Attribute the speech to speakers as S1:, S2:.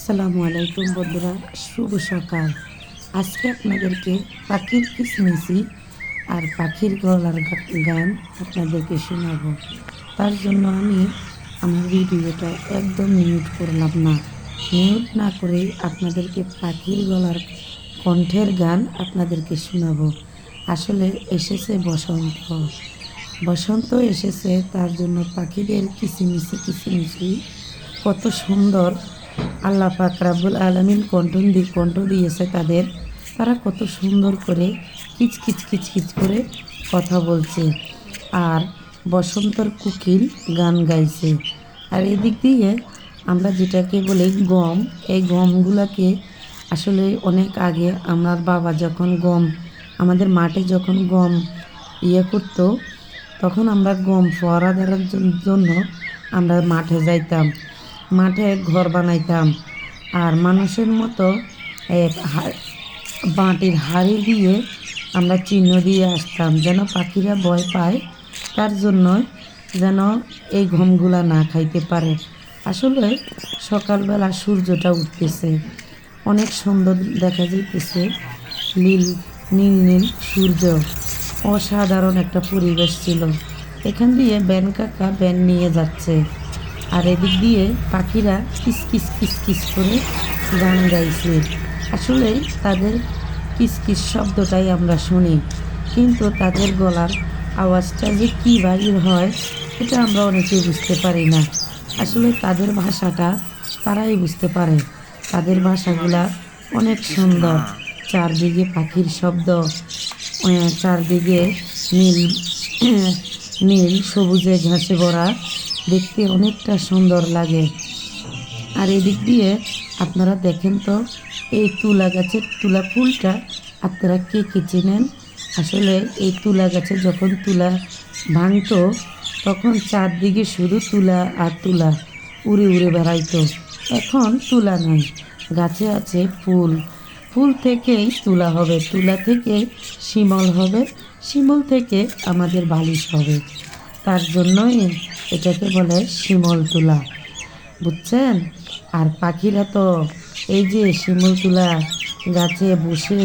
S1: আসসালামু আলাইকুম বন্ধুরা, শুভ সকাল। আজকে আপনাদেরকে পাখির কিচমিচি আর পাখির গলার গান আপনাদেরকে শোনাবো। তার জন্য আমি আমার ভিডিওটা একদম মিউট করলাম না। মিউট না করে আপনাদেরকে পাখির গলার কণ্ঠের গান আপনাদেরকে শোনাবো। আসলে এসেছে বসন্ত, বসন্ত এসেছে, তার জন্য পাখিদের কিচিমিচি কিচিমিচি কত সুন্দর আল্লাহ পাক রাব্বুল আলামিন কণ্ঠ দিয়েছে তাদের। তারা কত সুন্দর করে কিচকিচ কিচকিচ করে কথা বলছে আর বসন্তর কোকিল গান গাইছে। আর এদিক দিয়ে আমরা যেটাকে বলি গম, এই গমগুলাকে আসলে অনেক আগে আমার বাবা যখন আমাদের মাঠে যখন গম করতো, তখন আমরা গম ফোয়ারা দেওয়ার জন্য আমরা মাঠে যাইতাম, মাঠে ঘর বানাইতাম আর মানুষের মতো মাটির হাড়ি দিয়ে আমরা চিহ্ন দিয়ে আসতাম যেন পাখিরা ভয় পায়, তার জন্য যেন এই গমগুলা না খাইতে পারে। আসলে সকালবেলা সূর্যটা উঠতেছে, অনেক সুন্দর দেখা যাইতেছে, নীল নীল নীল সূর্য, অসাধারণ একটা পরিবেশ ছিল। এখান দিয়ে ব্যান কাকা ব্যান নিয়ে যাচ্ছে আর এদিক দিয়ে পাখিরা কিসকিস কিসকিস করে গান গাইছে। আসলে তাদের কিসকিস শব্দটাই আমরা শুনি, কিন্তু তাদের গলার আওয়াজটা যে কী বাহির হয় এটা আমরা অনেকেই বুঝতে পারি না। আসলে তাদের ভাষাটা তারাই বুঝতে পারে। তাদের ভাষাগুলা অনেক সুন্দর, চারদিকে পাখির শব্দ, চারদিকে নীল নীল সবুজে ঘাসে ভরা, দেখতে অনেকটা সুন্দর লাগে। আর এদিক দিয়ে আপনারা দেখেন তো, এই তুলা গাছের তুলা ফুলটা আপনারা কে কে চেনেন? আসলে এই তুলা গাছে যখন তুলা ভাঙতো তখন চারদিকে শুধু তুলা আর তুলা উড়ে উড়ে বেড়াইতো। এখন তুলা নাই, গাছে আছে ফুল, ফুল থেকেই তুলা হবে, তুলা থেকে শিমল হবে, শিমল থেকে আমাদের বালিশ হবে। তার জন্যই এটাকে বলে শিমল তুলা, বুঝছেন? আর পাখিরা তো এই যে শিমল তুলা গাছে বসে